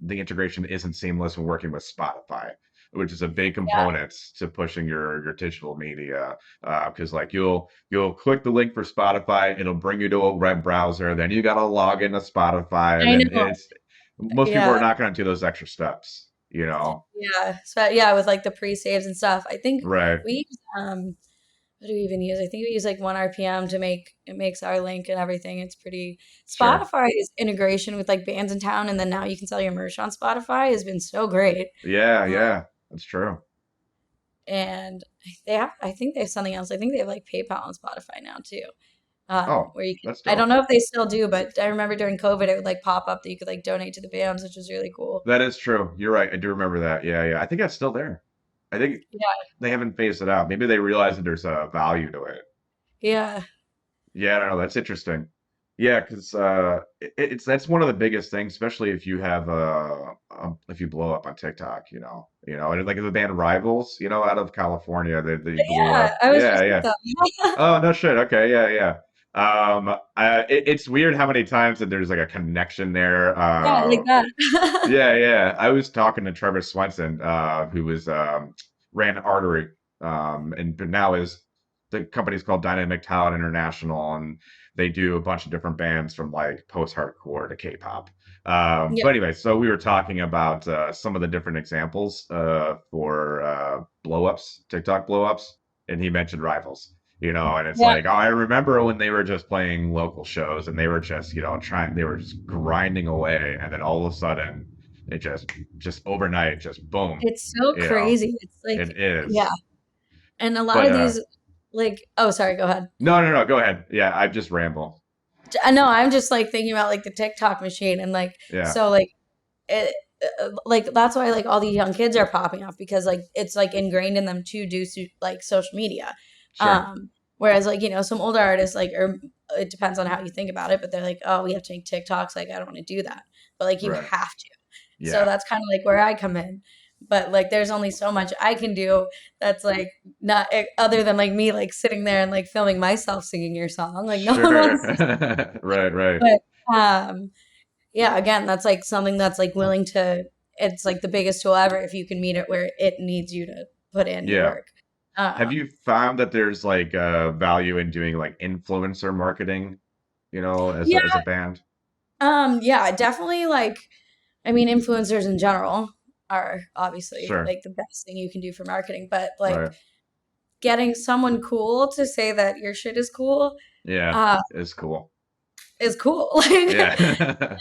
the integration isn't seamless when working with Spotify, which is a big Yeah. component to pushing your digital media. Because like you'll click the link for Spotify, it'll bring you to a web browser, then you gotta log into Spotify, I then know. it's most people Yeah. are not gonna do those extra steps, you know? Yeah. So yeah, with like the pre-saves and stuff. I think Right. we use what do we even use? I think we use like 1 RPM to make it makes our link and everything. It's pretty Sure. Spotify's integration with like bands in town and then now you can sell your merch on Spotify has been so great. Yeah, Uh, yeah. That's true. and they have I think they have something else. I think they have like PayPal on Spotify now too. Oh, Where you can that's I don't dope. know if they still do, but I remember during COVID it would like pop up that you could like donate to the bands, which was really cool. That is true. You're right. I do remember that. Yeah, yeah. I think that's still there. I think Yeah. they haven't phased it out. Maybe they realize that there's a value to it. Yeah. Yeah, I don't know. That's interesting. Yeah, because it's that's one of the biggest things, especially if you have if you blow up on TikTok, and like the band Rivals, out of California, they blew Yeah, up. I was Yeah, just with yeah. them. Oh, no shit. Okay, yeah, yeah. It's weird how many times that there's like a connection there. Yeah, like that. Yeah, yeah. I was talking to Trevor Swenson, who was ran Artery, and but now is the company's called Dynamic Talent International, and they do a bunch of different bands from like post-hardcore to K-pop. Yeah, But anyway, so we were talking about some of the different examples for blow-ups, TikTok blow-ups, and he mentioned Rivals. And it's yeah. like, oh, I remember when they were just playing local shows and they were just, they were just grinding away, and then all of a sudden it just overnight, just boom, It's so you know, crazy. It's like, it yeah. is. And a lot But of these, like, oh, sorry, go ahead. no, no, no, go ahead. Yeah, I just ramble. I know, I'm just like thinking about like the TikTok machine and like, Yeah, so like, it, like that's why like all these young kids are popping off because like it's like ingrained in them to do like social media. sure. Whereas like, some older artists like, or it depends on how you think about it, but they're like, oh, we have to make TikToks. Like, I don't want to do that. But like, you Right. have to. So Yeah. that's kind of like where I come in. But like, there's only so much I can do that's like not other than like me like sitting there and like filming myself singing your song. Like, no one Sure. wants to see that. Right, right. But yeah, again, that's like something that's like willing to, it's like the biggest tool ever if you can meet it where it needs you to put in your Yeah. work. Have Um, you found that there's like value in doing like influencer marketing, as yeah, a band? yeah, definitely like, I mean, influencers in general are obviously Sure. like the best thing you can do for marketing, but like Right. getting someone cool to say that your shit Yeah. uh, It's cool. is cool. Like, Yeah.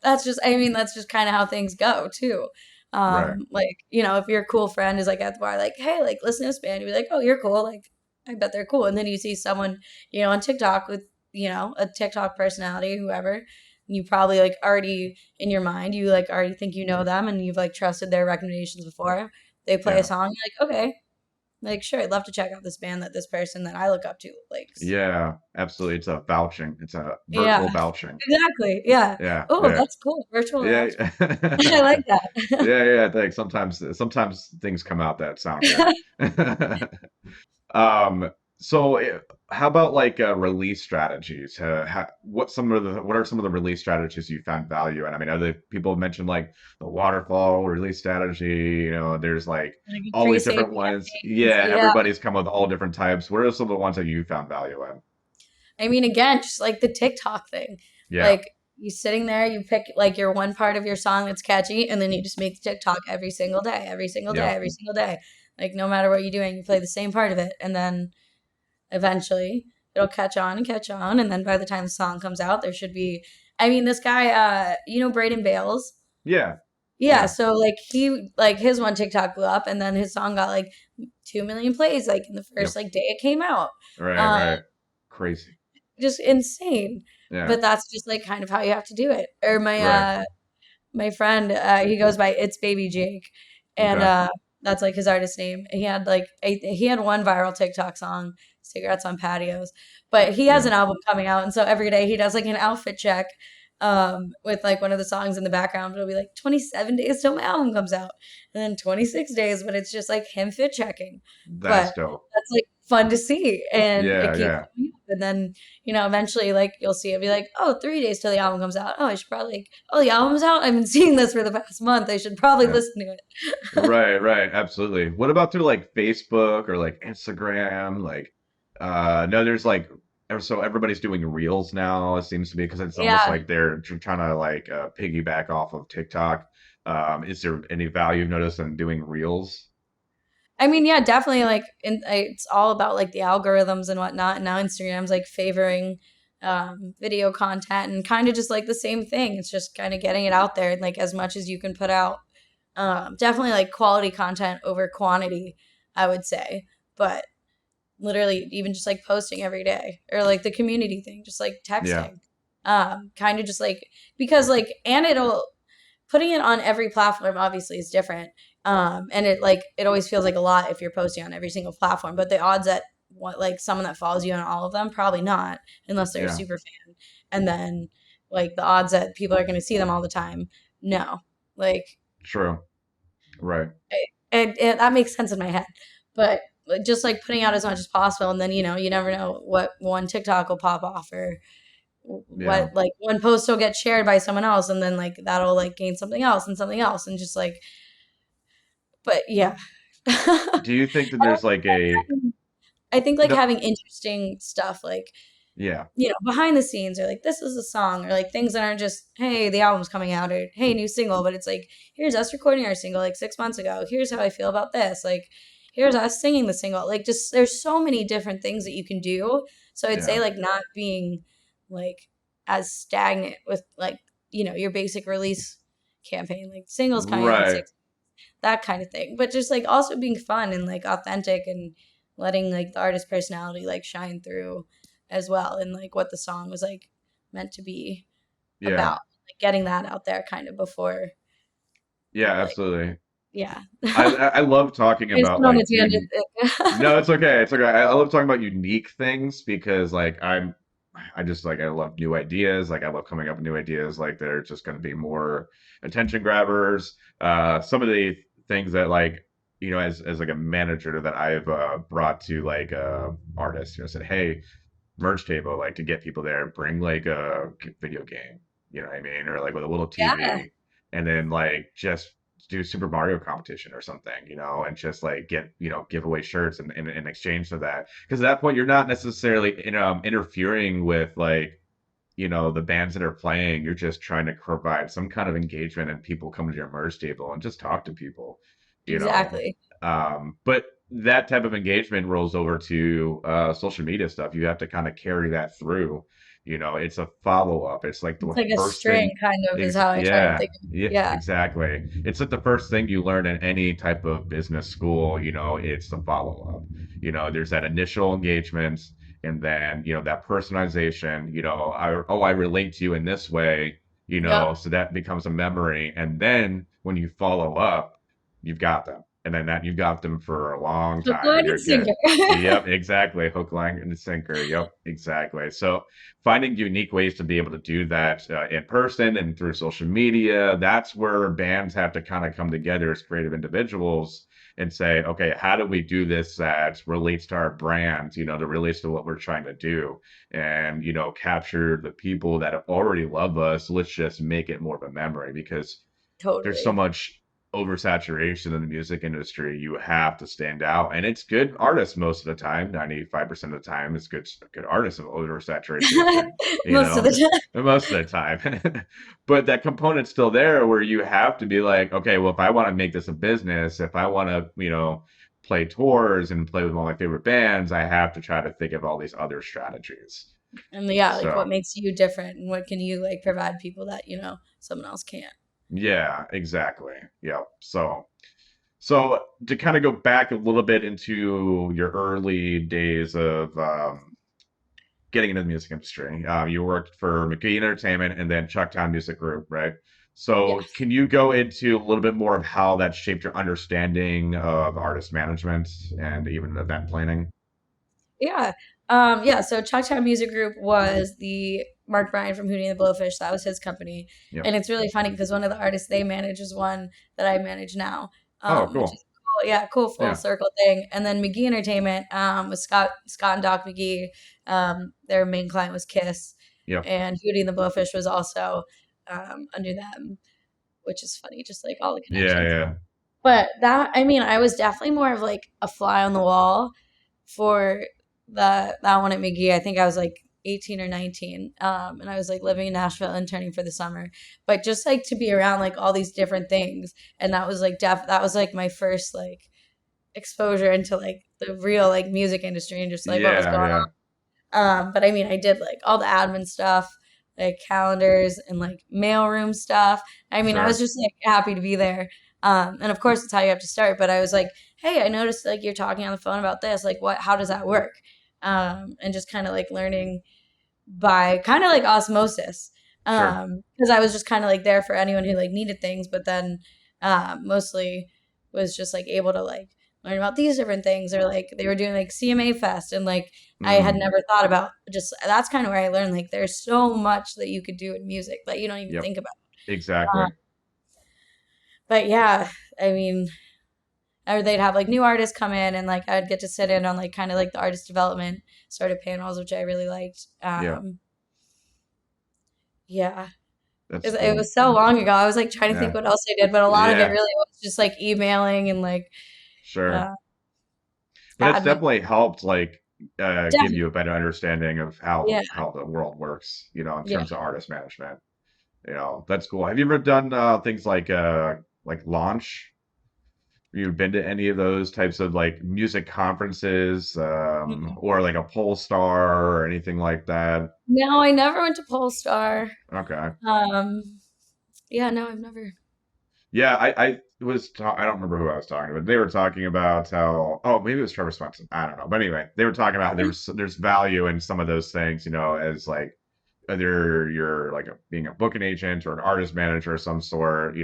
that's just I mean that's just kind of how things go too. Right. Like, if your cool friend is like at the bar like, hey, like listen to this band, you'd be like, oh, you're cool, like I bet they're cool. And then you see someone on TikTok with a TikTok personality, whoever, you probably like already in your mind you like already think you know them and you've like trusted their recommendations before. They play a Yeah. song, you're like, okay, like sure, I'd love to check out this band that this person that I look up to likes. Yeah, absolutely. It's a vouching. It's a Yeah, virtual vouching. exactly. Yeah. Yeah, Oh, yeah. that's cool. Virtual Yeah. voucher. I like that. Yeah, yeah, thanks. Sometimes things come out that sound good. Um, so how about like release strategies? What are some of the release strategies you found value in? I mean, other people have mentioned like the waterfall release strategy. There's like Like a all these pre-save different ones. campaigns. Yeah, Yeah. everybody's come with all different types. What are some of the ones that you found value in? I mean, again, just like the TikTok thing. Yeah, Like you sitting there, you pick like your one part of your song that's catchy, and then you just make the TikTok every single day, every single day, yep, every single day. Like no matter what you're doing, you play the same part of it, and then eventually it'll catch on and catch on, and then by the time the song comes out, there should be I mean, this guy, Braden Bales. Yeah, Yeah, yeah, so like he like his one TikTok blew up, and then his song got like 2 million plays like in the first yep, like day it came out. right, Um, right, crazy. just insane. Yeah, But that's just like kind of how you have to do it. Or right. my friend, he goes by It's Baby Jake, and Okay. that's like his artist name. He had one viral TikTok song, "Cigarettes on Patios," but he has Yeah, an album coming out, and so every day he does like an outfit check, with like one of the songs in the background. It'll be like 27 days till my album comes out, and then 26 days, but it's just like him fit checking. that's But dope. that's like fun to see, and it Yeah, keeps yeah, coming up, and then eventually, like, you'll see it be like, oh, 3 days till the album comes out. Oh, I should probably, like, oh, the album's out. I've been seeing this for the past month. I should probably yeah. listen to it. Right, right, absolutely. What about through like Facebook or like Instagram? Like, no, there's like, so everybody's doing Reels now, it seems to be, because it's almost Yeah. like they're trying to like piggyback off of TikTok. Is there any value you've noticed in doing Reels? I mean, yeah, definitely. It's all about like the algorithms and whatnot. And now Instagram's like favoring video content and kind of just like the same thing. It's just kind of getting it out there and like as much as you can put out. Definitely like quality content over quantity, I would say. But literally even just like posting every day or like the community thing, just like Yeah, texting, kind of just like, because like, and it'll, putting it on every platform obviously is different, and it always feels like a lot if you're posting on every single platform, but the odds that what like someone that follows you on all of them, probably not, unless they're a yeah, super fan. And then like the odds that people are going to see them all the time, no. Like, true. Right. and that makes sense in my head. But just like putting out as much as possible, and then you never know what one TikTok will pop off, or Yeah. what like one post will get shared by someone else, and then like that'll like gain something else, and just like, but yeah. Do you think that there's like a I think like no? having interesting stuff like Yeah, behind the scenes, or like this is a song, or like things that aren't just, hey, the album's coming out, or hey, new single, but it's like, here's us recording our single like 6 months ago. Here's how I feel about this. Like, here's us singing the single. Like, just there's so many different things that you can do. So I'd say yeah. like not being like as stagnant with like, your basic release campaign, like singles coming out in Right. 6, that kind of thing. But just like also being fun and like authentic, and letting like the artist personality like shine through as well, and like what the song was like meant to be Yeah. about. Like getting that out there kind of before, Yeah, like, absolutely. yeah. I love talking I just about went on like a tangent there. no, it's okay. It's okay. I love talking about unique things because like I just like I love new ideas. Like I love coming up with new ideas. Like they're just going to be more attention grabbers. Some of the things that like as like a manager that I've brought to like artists, said, hey, merge table, like to get people there, bring like a video game, you know what I mean, or like with a little Yeah, TV, and then like just do Super Mario competition or something, and just like get give away shirts in exchange for that. Because at that point, you're not necessarily interfering with like the bands that are playing. You're just trying to provide some kind of engagement and people come to your merge table and just talk to people, you know. exactly. But that type of engagement rolls over to social media stuff. You have to kind of carry that through. It's a follow up. It's like It's the like a first string thing. kind of is how I try to Yeah, think of it. yeah, Yeah, exactly. It's like the first thing you learn in any type of business school. It's the follow up. There's that initial engagement, and then that personalization. I relate to you in this way. yep. So that becomes a memory, and then when you follow up, you've got them, and then that you've got them for a long So time, and blood you're and good. sinker. Yep, exactly. Hook, line, and sinker. Yep, exactly. So finding unique ways to be able to do that in person and through social media, that's where bands have to kind of come together as creative individuals and say, okay, how do we do this that relates to our brand, that relates to what we're trying to do, and capture the people that already love us. Let's just make it more of a memory because there's so Totally. much oversaturation in the music industry. You have to stand out, and it's good artists most of the time. 95% of the time, it's good artists of oversaturation. You Most of the know, time. most of the time. But that component's still there, where you have to be like, okay, well, if I want to make this a business, if I want to, play tours and play with all my favorite bands, I have to try to think of all these other strategies. And yeah, like what So makes you different and what can you like provide people that, someone else can't. yeah, exactly. Yeah. So to kind of go back a little bit into your early days of getting into the music industry, you worked for McGee Entertainment and then Chucktown Music Group, right? So Yes. can you go into a little bit more of how that shaped your understanding of artist management and even event planning? Yeah. Yeah. So Choctaw Music Group was the Mark Bryan from Hootie and the Blowfish. That was his company. Yep. And it's really funny because one of the artists they manage is one that I manage now, Oh, which is cool. cool. Yeah, cool full Yeah. circle thing. And then McGee Entertainment was Scott and Doc McGee. Their main client was Kiss. Yep. And Hootie and the Blowfish was also under them, which is funny, just like all the Yeah. connections. Yeah. But that, I mean, I was definitely more of like a fly on the wall for that one at McGee. I think I was like 18 or 19. And I was like living in Nashville interning for the summer. But just like to be around like all these different things. And that was like that was like my first like exposure into like the real like music industry and just like what was Yeah. going Yeah. on. But I mean, I did like all the admin stuff, like calendars and like mailroom stuff. I mean, I was Sure. just like happy to be there. And of course, it's how you have to start. But I was like, hey, I noticed like you're talking on the phone about this. Like, what? How does that work? And just kind of like learning by kind of like osmosis. Sure. Because I was just kind of like there for anyone who like needed things, but then mostly was just like able to like learn about these different things, or like they were doing like CMA Fest, and like I had Mm. never thought about, just that's kind of where I learned like there's so much that you could do in music that you don't even Yep. think about. Exactly. But yeah, I mean, or they'd have like new artists come in, and like I'd get to sit in on like kind of like the artist development sort of panels, which I really liked. Yeah. Yeah, That's it cool. was so long ago. I was like trying to think Yeah. what else I did, but a lot of it Yeah. really was just like emailing and like Sure. uh, But it's admin. definitely helped like give Definitely, you a better understanding of yeah. how the world works, in Yeah. terms of artist management. That's cool. Have you ever done things like launch? Have you been to any of those types of like music conferences, Mm-mm. or like a Polestar or anything like that? No, I never went to Polestar. Okay. Um, yeah, no, I've never. Yeah, I don't remember who I was talking to, but they were talking about how, oh, maybe it was Trevor Swenson. I don't know. But anyway, they were talking about how there's value in some of those things, as like whether you're like being a booking agent or an artist manager of some sort,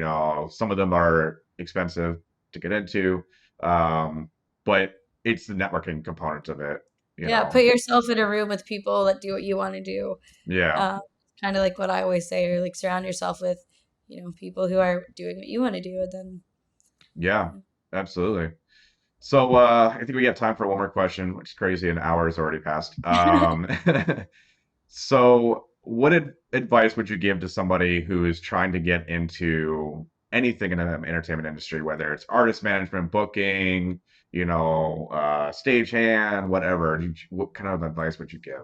some of them are expensive to get into. Um, but it's the networking component of it, you Yeah, put know. yourself in a room with people that do what you want to do. Yeah. Um, Kind of like what I always say, or like surround yourself with, people who are doing what you want to do. And then, Yeah, absolutely. So I think we have time for one more question, which is crazy. An hour has already passed. So, what advice would you give to somebody who is trying to get into anything in the entertainment industry, whether it's artist management, booking, stagehand, whatever? What kind of advice would you give?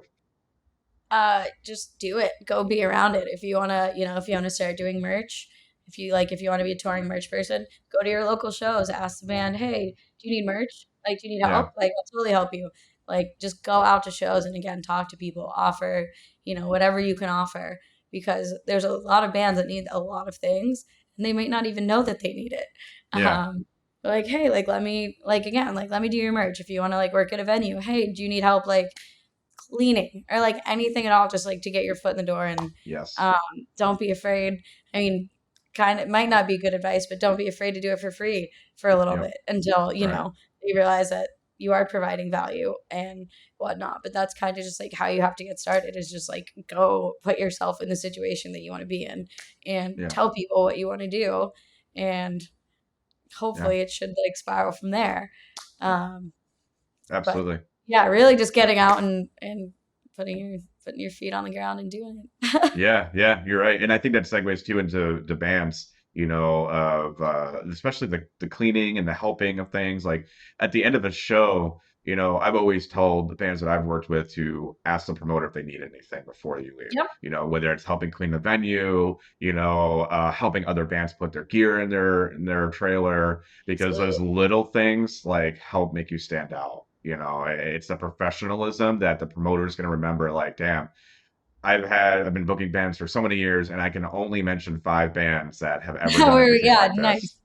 just do it. Go be around it. If you wanna, if you wanna start doing merch, if you want to be a touring merch person, go to your local shows. Ask the band, hey, do you need merch? Like, do you need Yeah, help? Like, I'll totally help you. Like, just go out to shows and again talk to people. Offer, whatever you can offer, because there's a lot of bands that need a lot of things, and they might not even know that they need it. yeah, Like, hey, like let me like again, like let me do your merch. If you want to like work at a venue, hey, do you need help like cleaning or like anything at all, just like to get your foot in the door. And yes, um, don't be afraid. I mean, kind of might not be good advice, but don't be afraid to do it for free for a little yep, bit until right, you realize that you are providing value and whatnot. But that's kind of just like how you have to get started, is just like go put yourself in the situation that you want to be in and yeah, tell people what you want to do, and yeah, hopefully it should like spiral from there. yeah, um, but absolutely. yeah, really just getting out and putting your feet on the ground and doing it. Yeah, yeah, you're right. And I think that segues too into the bands, of especially the cleaning and the helping of things. Like at the end of a show, I've always told the bands that I've worked with to ask the promoter if they need anything before you leave. Yep, Whether it's helping clean the venue, helping other bands put their gear in their trailer, because those absolutely. little things like help make you stand out, It's the professionalism that the promoter is going to remember. Like, damn, I've been booking bands for so many years, and I can only mention 5 bands that have ever done anything Yeah, like nice. this.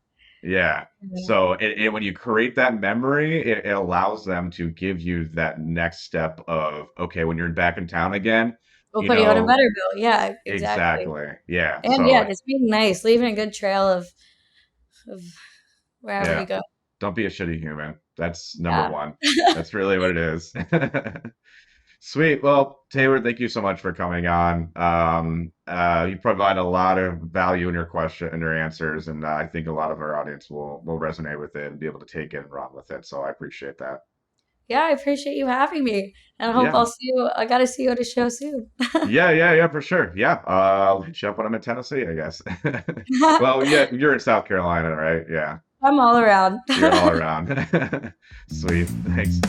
Yeah. Yeah. So when you create that memory, it allows them to give you that next step of, okay, when you're back in town again, We'll you put you on a know, better bill. Yeah, exactly. exactly. Yeah. And yeah, So just being nice, leaving a good trail of wherever yeah, you go. don't be a shitty human. That's number Yeah. one. That's really what it is. Sweet. Well, Taylor, thank you so much for coming on. You provide a lot of value in your question and your answers, and I think a lot of our audience will resonate with it and be able to take it and run with it. So I appreciate that. Yeah, I appreciate you having me. And I hope Yeah. I'll see you. I gotta see you at a show soon. Yeah, for sure. Yeah. I'll hit you up when I'm in Tennessee, I guess. Well, yeah, you're in South Carolina, right? Yeah. I'm all around. You're all around. Sweet. Thanks.